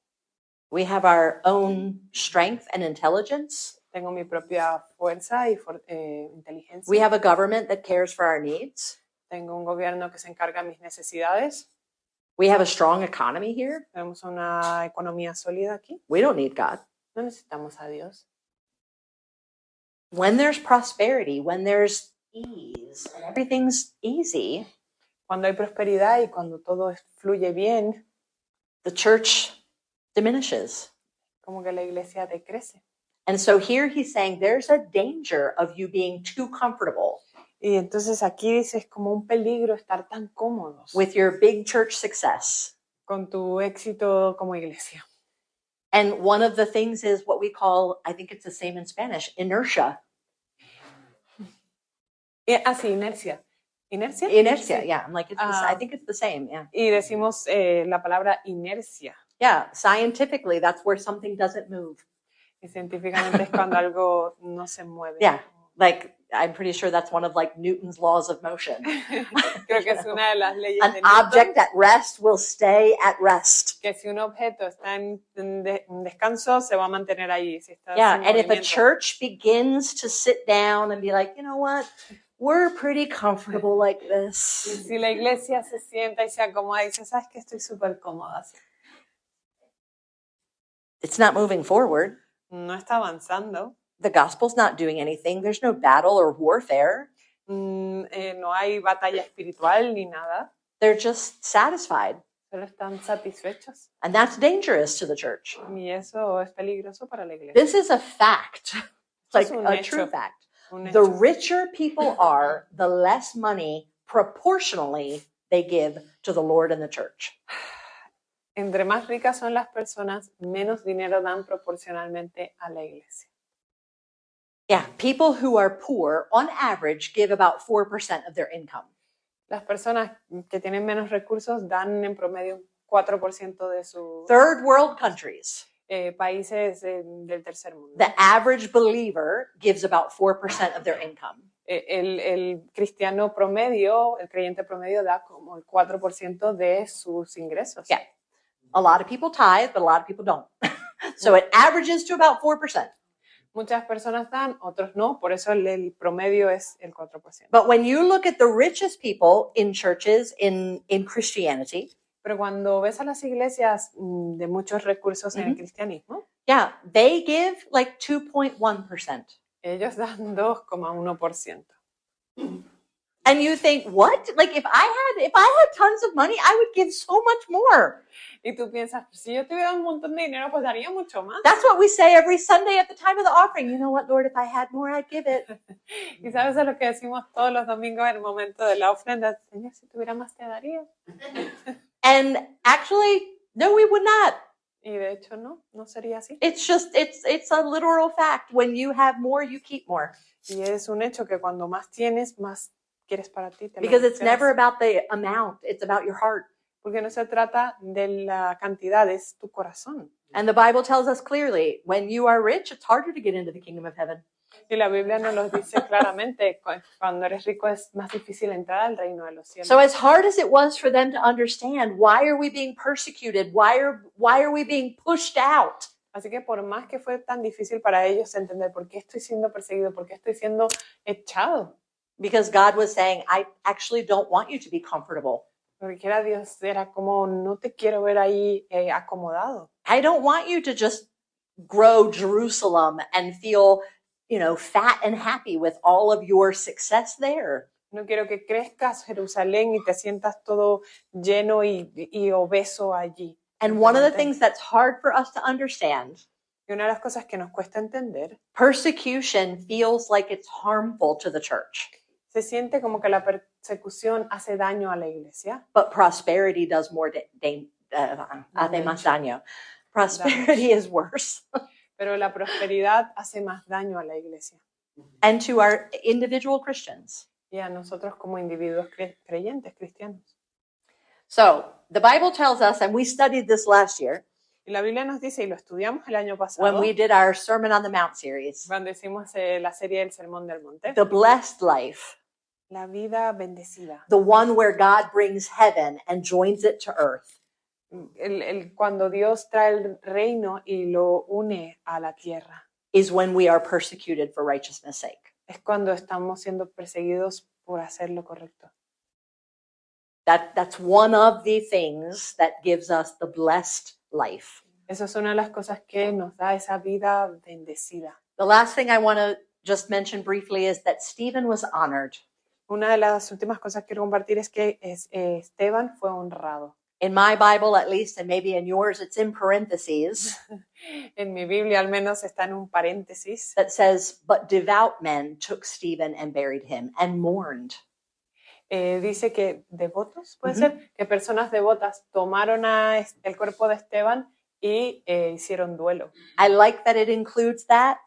S3: We have our own strength and intelligence.
S4: Tengo mi propia fuerza y inteligencia.
S3: We have a government that cares for our needs.
S4: Tengo un gobierno que se encarga de mis necesidades.
S3: We have a strong economy here.
S4: Tenemos una economía sólida aquí.
S3: We don't need God.
S4: No necesitamos a Dios.
S3: When there's prosperity, when there's ease, and everything's easy,
S4: Cuando hay prosperidad y cuando todo fluye bien,
S3: the church diminishes.
S4: como que la iglesia decrece.
S3: And so here he's saying there's a danger of you being too comfortable
S4: Y entonces aquí dices como un peligro estar tan cómodos
S3: with your big church success.
S4: con tu éxito como iglesia.
S3: And one of the things is what we call, I think it's the same in Spanish, inertia.
S4: Sí, inercia. ¿Inercia?
S3: Inertia,
S4: Sí.
S3: yeah. I'm like, I think it's the same, yeah.
S4: Y decimos la palabra inercia.
S3: Yeah, scientifically, that's where something doesn't move.
S4: Y científicamente es cuando algo no se mueve.
S3: Yeah, like, I'm pretty sure that's one of like Newton's laws of motion.
S4: Creo que es una de las leyes
S3: An
S4: de Newton,
S3: object at rest will stay at rest.
S4: que si un objeto está en descanso, se va a mantener ahí. Si está
S3: Yeah,
S4: sin
S3: and if a
S4: movimiento.
S3: church begins to sit down and be like, you know what, we're pretty comfortable like
S4: Y
S3: this.
S4: si la iglesia se sienta y se acomoda y dice, ¿sabes que estoy súper cómoda? así?
S3: It's not moving forward.
S4: No está avanzando.
S3: The gospel's not doing anything. There's no battle or warfare.
S4: No hay batalla espiritual ni nada.
S3: They're just satisfied.
S4: Solo están satisfechos.
S3: And that's dangerous to the church.
S4: Y eso es peligroso para la iglesia.
S3: This is a fact, like
S4: un
S3: a
S4: hecho.
S3: true fact.
S4: Un
S3: The
S4: hecho.
S3: richer people are, the less money proportionally they give to the Lord and the church.
S4: Entre más ricas son las personas, menos dinero dan proporcionalmente a la iglesia.
S3: Yeah, people who are poor, on average, give about 4% of their income.
S4: Las personas que tienen menos recursos dan en promedio un 4% de sus
S3: Third world countries,
S4: países del tercer mundo.
S3: the average believer gives about 4% of their income.
S4: El cristiano promedio, el creyente promedio da como el 4% de sus ingresos.
S3: Yeah. A lot of people tithe, but a lot of people don't. So it averages to about 4%.
S4: Muchas personas dan, otros no, por eso el promedio es el 4%.
S3: But when you look at the richest people in churches in Christianity,
S4: Pero cuando ves a las iglesias de muchos recursos en el cristianismo,
S3: yeah, they give like 2.1%.
S4: ellos dan 2,1%.
S3: And you think, what? Like if I had tons of money, I would give so much more.
S4: Y tú piensas, si yo tuviera un montón de dinero, pues daría mucho más.
S3: That's what we say every Sunday at the time of the offering. You know what, Lord, if I had more, I'd give it.
S4: Y sabes a lo que decimos todos los domingos en el momento de la ofrenda, Señor, si tuviera más te daría.
S3: And actually, no, we would not.
S4: Y de hecho no sería así.
S3: It's just, it's a literal fact. When you have more, you keep more.
S4: Y es un hecho que cuando más tienes, más quieres para ti. Te lo
S3: Because it's
S4: quedas.
S3: never about the amount. It's about your heart.
S4: Porque no se trata de la cantidad, es tu corazón.
S3: And the Bible tells us clearly, when you are rich, it's harder to get into the kingdom of heaven.
S4: Y la Biblia nos lo dice claramente, cuando eres rico es más difícil entrar al reino de los cielos.
S3: So as hard as it was for them to understand, why are we being persecuted? Why are we being pushed out?
S4: Así que por más que fue tan difícil para ellos entender por qué estoy siendo perseguido, por qué estoy siendo echado,
S3: Because God was saying, I actually don't want you to be comfortable.
S4: porque era Dios, era como, no te quiero ver ahí acomodado.
S3: I don't want you to just grow Jerusalem and feel, fat and happy with all of your success there.
S4: No quiero que crezcas Jerusalén y te sientas todo lleno y obeso allí.
S3: And one of the things that's hard for us to understand,
S4: Y una de las cosas que nos cuesta entender,
S3: persecution feels like it's harmful to the church,
S4: se siente como que la persecución hace daño a la iglesia,
S3: but prosperity does more hace más daño. Prosperity is worse.
S4: pero la prosperidad hace más daño a la iglesia.
S3: And to our individual Christians.
S4: Y a nosotros como individuos creyentes, cristianos.
S3: So the Bible tells us, and we studied this last year
S4: Y la Biblia nos dice, y lo estudiamos el año
S3: when
S4: pasado,
S3: we did our Sermon on the Mount series,
S4: cuando hicimos la serie del Sermón del Monte,
S3: the blessed life,
S4: la vida bendecida.
S3: the one where God brings heaven and joins it to earth,
S4: Cuando Dios trae el reino y lo une a la tierra,
S3: is when we are persecuted for righteousness' sake.
S4: es cuando estamos siendo perseguidos por hacer lo correcto.
S3: That's one of the things that gives us the blessed life.
S4: Esa es una de las cosas que nos da esa vida bendecida.
S3: The last thing I want to just mention briefly is that Stephen was honored.
S4: Una de las últimas cosas que quiero compartir es que Esteban fue honrado.
S3: In my Bible, at least, and maybe in yours, it's in parentheses,
S4: En mi Biblia al menos está en un paréntesis
S3: that says, "But devout men took Stephen and buried him and mourned."
S4: dice que devotos, puede ser, que personas devotas tomaron el cuerpo de Esteban y hicieron duelo.
S3: I like that it includes that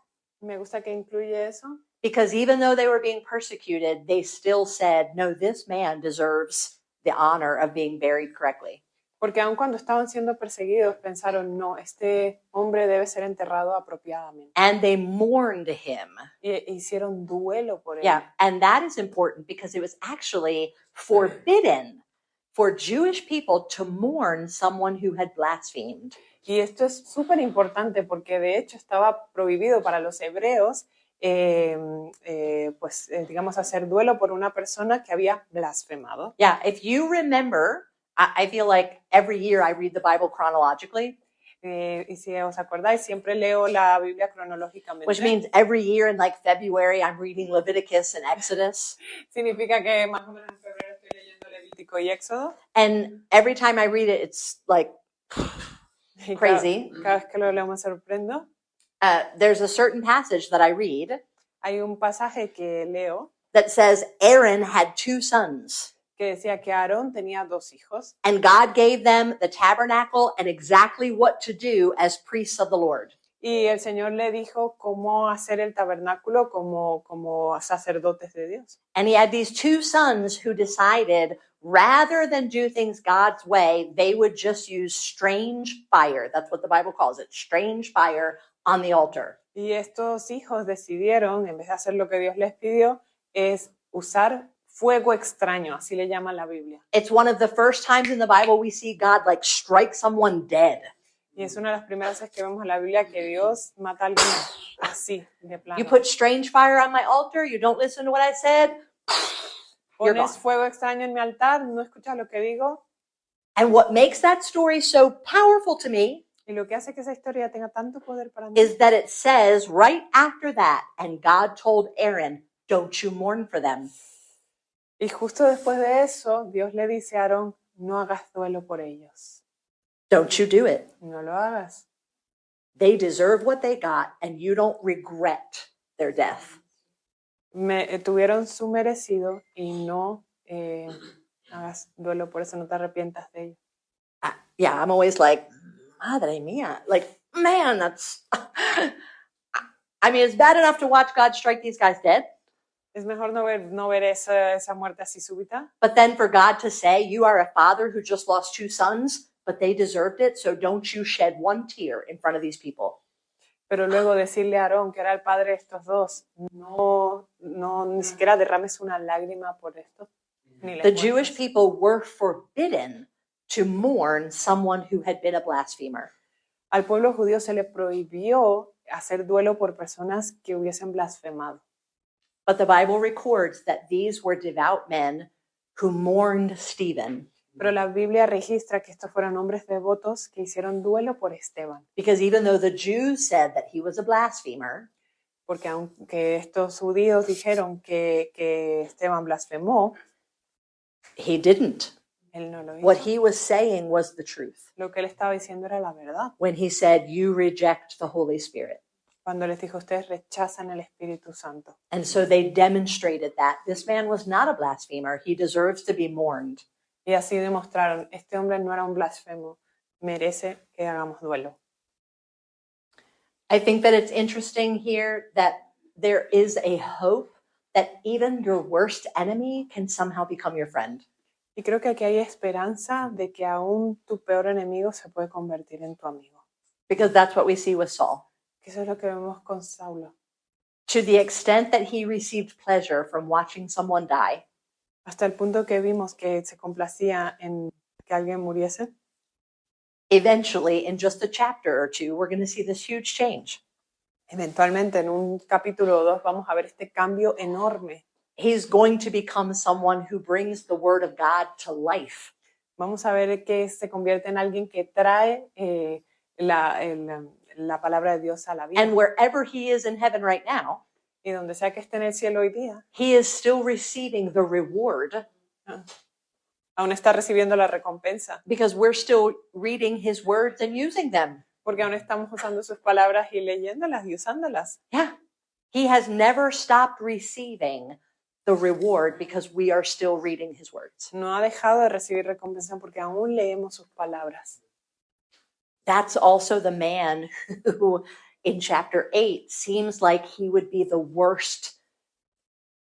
S4: Me gusta que incluye eso,
S3: because even though they were being persecuted, they still said, no, this man deserves the honor of being buried correctly.
S4: porque aun cuando estaban siendo perseguidos pensaron, no, este hombre debe ser enterrado apropiadamente.
S3: And they mourned him.
S4: Y hicieron duelo por él.
S3: Yeah, and that is important because it was actually forbidden for Jewish people to mourn someone who had blasphemed.
S4: Y esto es súper importante porque de hecho estaba prohibido para los hebreos, digamos, hacer duelo por una persona que había blasfemado.
S3: Yeah, if you remember, I feel like every year I read the Bible chronologically,
S4: Y si os acordáis, siempre leo la Biblia cronológicamente.
S3: which means every year in like February I'm reading Leviticus and Exodus.
S4: Significa que más o menos en febrero estoy leyendo Levítico y Éxodo.
S3: And every time I read it, it's like
S4: Y
S3: crazy.
S4: Cada vez que lo leo me sorprendo.
S3: There's a certain passage that I read
S4: Hay un pasaje que leo
S3: that says Aaron had 2 sons.
S4: que decía que Aarón tenía 2 hijos
S3: And God gave them the tabernacle and exactly what to do as priests of the Lord.
S4: y el Señor le dijo cómo hacer el tabernáculo como sacerdotes de Dios.
S3: And he had these 2 sons who decided rather than do things God's way, they would just use strange fire. That's what the Bible calls it, strange fire on the altar.
S4: Y estos hijos decidieron, en vez de hacer lo que Dios les pidió, es usar fuego extraño, así le llama la Biblia.
S3: It's one of the first times in the Bible we see God like strike someone dead.
S4: Y es una de las primeras veces que vemos en la Biblia que Dios mata a alguien así, de plano.
S3: You put strange fire on my altar, you don't listen to what I said, you're gone.
S4: Pones fuego extraño en mi altar, no escuchas lo que digo.
S3: And what makes that story so powerful to me
S4: Y lo que hace que esa historia tenga tanto poder para mí
S3: is that it says right after that, and God told Aaron, don't you mourn for them.
S4: y justo después de eso, Dios le dice a Aarón, no hagas duelo por ellos.
S3: Don't you do it.
S4: No lo hagas.
S3: They deserve what they got, and you don't regret their death.
S4: Tuvieron su merecido y no hagas duelo por eso, no te arrepientas de ello.
S3: Yeah, I'm always like, madre mía. Like, man, that's... I mean, it's bad enough to watch God strike these guys dead,
S4: Es mejor no ver esa muerte así súbita,
S3: but then for God to say, you are a father who just lost 2 sons, but they deserved it, so don't you shed one tear in front of these people.
S4: pero luego decirle a Aarón, que era el padre de estos 2, ni siquiera derrames una lágrima por esto. Ni les
S3: The
S4: muestres.
S3: Jewish people were forbidden to mourn someone who had been a blasphemer.
S4: Al pueblo judío se le prohibió hacer duelo por personas que hubiesen blasfemado.
S3: But the Bible records that these were devout men who mourned Stephen.
S4: Pero la Biblia registra que estos fueron hombres devotos que hicieron duelo por Esteban.
S3: Because even though the Jews said that he was a blasphemer,
S4: Porque aunque estos judíos dijeron que Esteban blasfemó,
S3: he didn't.
S4: él no lo hizo.
S3: What he was saying was the truth.
S4: Lo que él estaba diciendo era la verdad.
S3: When he said, you reject the Holy Spirit.
S4: Cuando les dijo, ustedes rechazan el Espíritu Santo.
S3: And so they demonstrated that this man was not a blasphemer. He deserves to be mourned.
S4: Y así demostraron, este hombre no era un blasfemo, merece que hagamos duelo.
S3: I think that it's interesting here that there is a hope that even your worst enemy can somehow become your friend.
S4: Y creo que aquí hay esperanza de que aún tu peor enemigo se puede convertir en tu amigo.
S3: Because that's what we see with Saul.
S4: Que eso es lo que vemos con Saulo.
S3: To the extent that he received pleasure from watching someone die,
S4: Hasta el punto que vimos que se complacía en que alguien muriese.
S3: eventually, in just a chapter or two, we're going to see this huge change.
S4: Eventualmente en un capítulo o 2 vamos a ver este cambio enorme.
S3: He's going to become someone who brings the word of God to life.
S4: Vamos a ver que se convierte en alguien que trae la palabra de Dios a la vida.
S3: And wherever he is in heaven right now,
S4: Y donde sea que esté en el cielo hoy día,
S3: he is still receiving the reward
S4: aún está recibiendo la recompensa.
S3: because we're still reading his words and using them.
S4: Porque aún estamos usando sus palabras y leyéndolas y usándolas.
S3: Yeah. He has never stopped receiving the reward because we are still reading his words.
S4: No ha dejado de recibir recompensa porque aún leemos sus palabras.
S3: That's also the man who, in chapter 8, seems like he would be the worst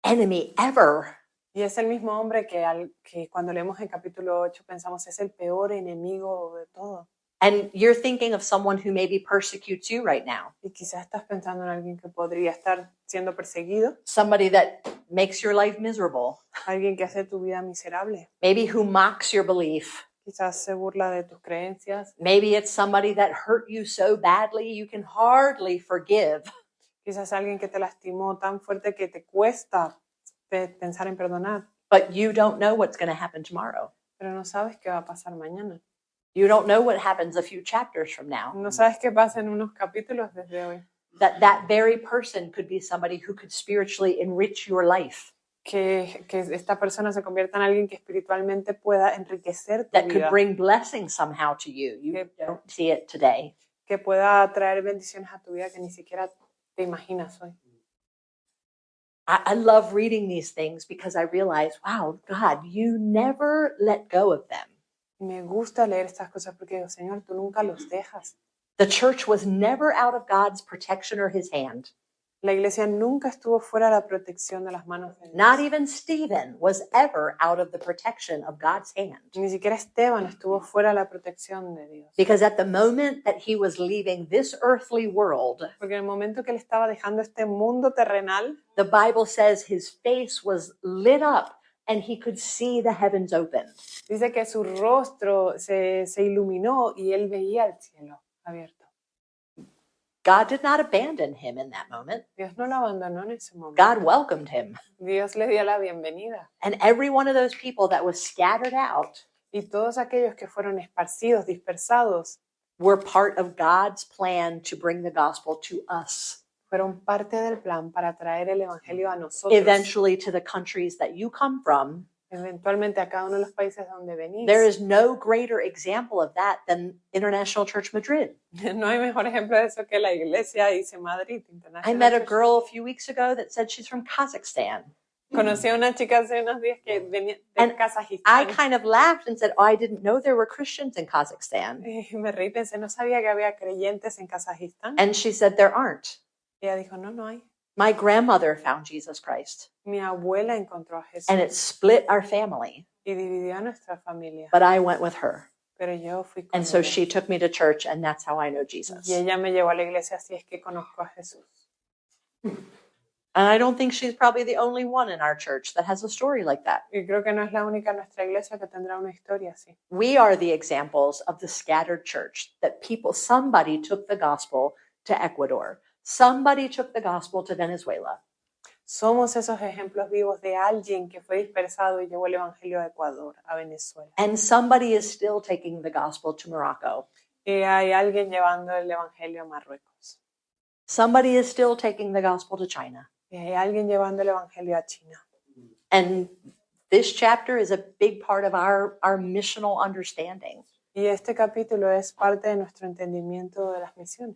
S3: enemy ever.
S4: Y es el mismo hombre que cuando leemos en capítulo 8 pensamos es el peor enemigo de todo.
S3: And you're thinking of someone who maybe persecutes you right now,
S4: Y quizás estás pensando en alguien que podría estar siendo perseguido,
S3: somebody that makes your life miserable,
S4: alguien que hace tu vida miserable.
S3: maybe who mocks your belief.
S4: Quizás se burla de tus creencias.
S3: Maybe it's somebody that hurt you so badly you can hardly forgive.
S4: Quizás alguien que te lastimó tan fuerte que te cuesta pensar en perdonar.
S3: But you don't know what's going to happen tomorrow.
S4: Pero no sabes qué va a pasar mañana.
S3: You don't know what happens a few chapters from now.
S4: No sabes qué pasa en unos capítulos desde hoy.
S3: That very person could be somebody who could spiritually enrich your life,
S4: Que esta persona se convierta en alguien que espiritualmente pueda enriquecer tu
S3: that could
S4: vida.
S3: bring blessing somehow to you. You don't see it today.
S4: Que pueda traer bendiciones a tu vida que ni siquiera te imaginas hoy.
S3: I love reading these things because I realize, wow, God, you never let go of them.
S4: Me gusta leer estas cosas porque digo, Señor, tú nunca los dejas.
S3: The church was never out of God's protection or his hand.
S4: La iglesia nunca estuvo fuera de la protección de las manos de Dios.
S3: Not even Stephen was ever out of the protection of God's hand.
S4: Ni siquiera Esteban estuvo fuera de la protección de Dios.
S3: Because at the moment that he was leaving this earthly world,
S4: Porque en el momento que él estaba dejando este mundo terrenal,
S3: the Bible says his face was lit up and he could see the heavens open.
S4: dice que su rostro se iluminó y él veía el cielo abierto.
S3: God did not abandon him in that moment.
S4: Dios no lo abandonó en ese momento.
S3: God welcomed him.
S4: Dios le dio la bienvenida.
S3: And every one of those people that was scattered out
S4: Y todos aquellos que fueron esparcidos, dispersados,
S3: were part of God's plan to bring the gospel to us,
S4: fueron parte del plan para traer el evangelio a nosotros.
S3: eventually to the countries that you come from.
S4: Eventualmente a cada uno de los países donde venís.
S3: There is no greater example of that than International Church Madrid.
S4: No hay mejor ejemplo de eso que la iglesia IC Madrid Internacional.
S3: I met a girl a few weeks ago that said she's from Kazakhstan.
S4: Conocí a una chica hace unos días que venía de
S3: And I
S4: Kazajistán.
S3: kind of laughed and said, oh, I didn't know there were Christians in Kazakhstan.
S4: Y me reí, pensé, no sabía que había creyentes en Kazajistán.
S3: And she said, there aren't.
S4: Y ella dijo, no hay.
S3: My grandmother found Jesus Christ,
S4: Mi abuela encontró a Jesús
S3: and it split our family,
S4: y dividió a nuestra familia.
S3: but I went with her.
S4: Pero yo fui con
S3: And so
S4: ella.
S3: she took me to church, and that's how I know Jesus.
S4: Y ella me llevó a la iglesia, así es que conozco a Jesús.
S3: And I don't think she's probably the only one in our church that has a story like that.
S4: Y creo que no es la única en nuestra iglesia que tendrá una historia así.
S3: We are the examples of the scattered church, that somebody took the gospel to Ecuador. Somebody took the gospel to Venezuela.
S4: Somos esos ejemplos vivos de alguien que fue dispersado y llevó el evangelio a Ecuador, a Venezuela.
S3: And somebody is still taking the gospel to Morocco.
S4: Y hay alguien llevando el evangelio a Marruecos.
S3: Somebody is still taking the gospel to China.
S4: Y hay alguien llevando el evangelio a China.
S3: And this chapter is a big part of our missional understanding.
S4: Y este capítulo es parte de nuestro entendimiento de las misiones.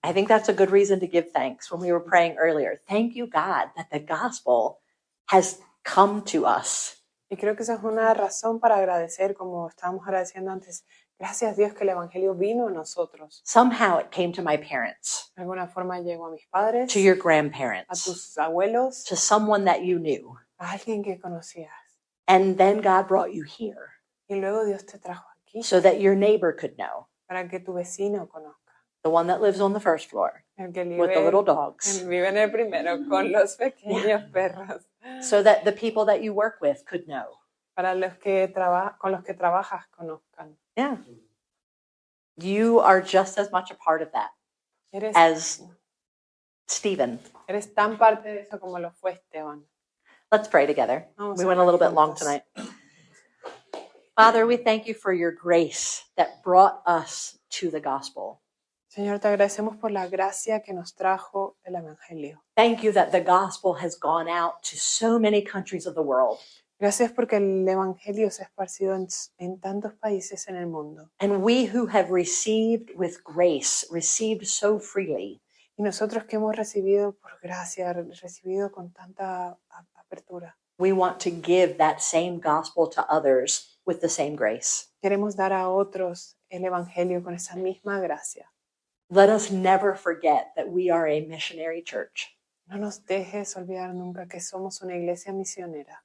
S3: I think that's a good reason to give thanks when we were praying earlier. Thank you, God, that the gospel has come to us.
S4: Y creo que esa es una razón para agradecer, como estábamos agradeciendo antes. Gracias Dios que el evangelio vino a nosotros.
S3: Somehow it came to my parents,
S4: De alguna forma llegó a mis padres,
S3: to your
S4: a
S3: grandparents,
S4: tus abuelos,
S3: to someone that you knew.
S4: a alguien que conocías.
S3: And then God brought you here
S4: Y luego Dios te trajo aquí
S3: so that your neighbor could know,
S4: para que tu vecino conozca.
S3: the one that lives on the first floor
S4: El que
S3: with the little dogs,
S4: vive en el primero con los pequeños perros.
S3: so that the people that you work with could know.
S4: Para los que con los que trabajas conozcan.
S3: Yeah. You are just as much a part of that
S4: Eres,
S3: as Stephen.
S4: eres tan parte de eso como lo fue Esteban.
S3: Let's pray together.
S4: Vamos
S3: We
S4: a
S3: went a
S4: orar
S3: little bit long
S4: juntos.
S3: tonight. Father, we thank you for your grace that brought us to the gospel.
S4: Señor, te agradecemos por la gracia que nos trajo el evangelio.
S3: Thank you that the gospel has gone out to so many countries of the world.
S4: Gracias porque el evangelio se ha esparcido en tantos países en el mundo.
S3: And we who have received with grace, received so freely,
S4: Y nosotros que hemos recibido por gracia, recibido con tanta apertura,
S3: we want to give that same gospel to others with the same grace.
S4: queremos dar a otros el evangelio con esa misma gracia.
S3: Let us never forget that we are a missionary church,
S4: No nos dejes olvidar nunca que somos una iglesia misionera.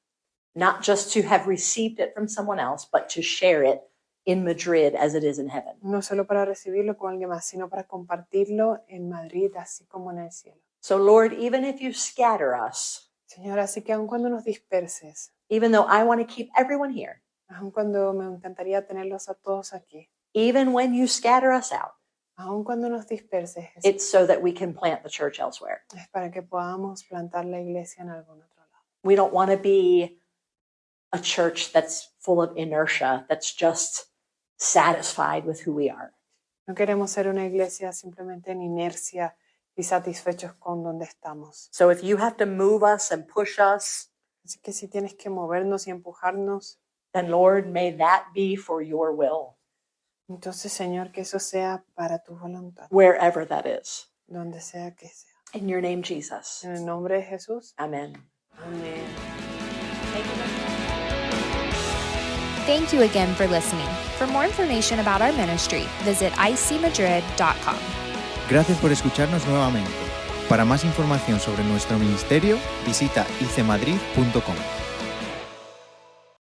S3: not just to have received it from someone else, but to share it in Madrid as it is in heaven.
S4: No solo para recibirlo con alguien más, sino para compartirlo en Madrid, así como en el cielo.
S3: So, Lord, even if you scatter us,
S4: Señor, así que aun cuando nos disperses,
S3: even though I want to keep everyone here,
S4: aun cuando me encantaría tenerlos a todos aquí,
S3: even when you scatter us out,
S4: aun cuando nos disperses,
S3: it's so that we can plant the church elsewhere.
S4: es para que podamos plantar la iglesia en algún otro lado.
S3: We don't want to be a church that's full of inertia, that's just satisfied with who we are.
S4: No queremos ser una iglesia simplemente en inercia y satisfechos con donde estamos.
S3: So if you have to move us and push us,
S4: Así que si tienes que movernos y empujarnos,
S3: then Lord, may that be for your will,
S4: entonces, Señor, que eso sea para tu voluntad,
S3: wherever that is.
S4: donde sea que sea.
S3: In your name, Jesus.
S4: En el nombre de Jesús.
S3: Amen.
S4: Amén.
S1: Thank you again for listening. For more information about our ministry, visit icmadrid.com.
S2: Gracias por escucharnos nuevamente. Para más información sobre nuestro ministerio, visita icmadrid.com.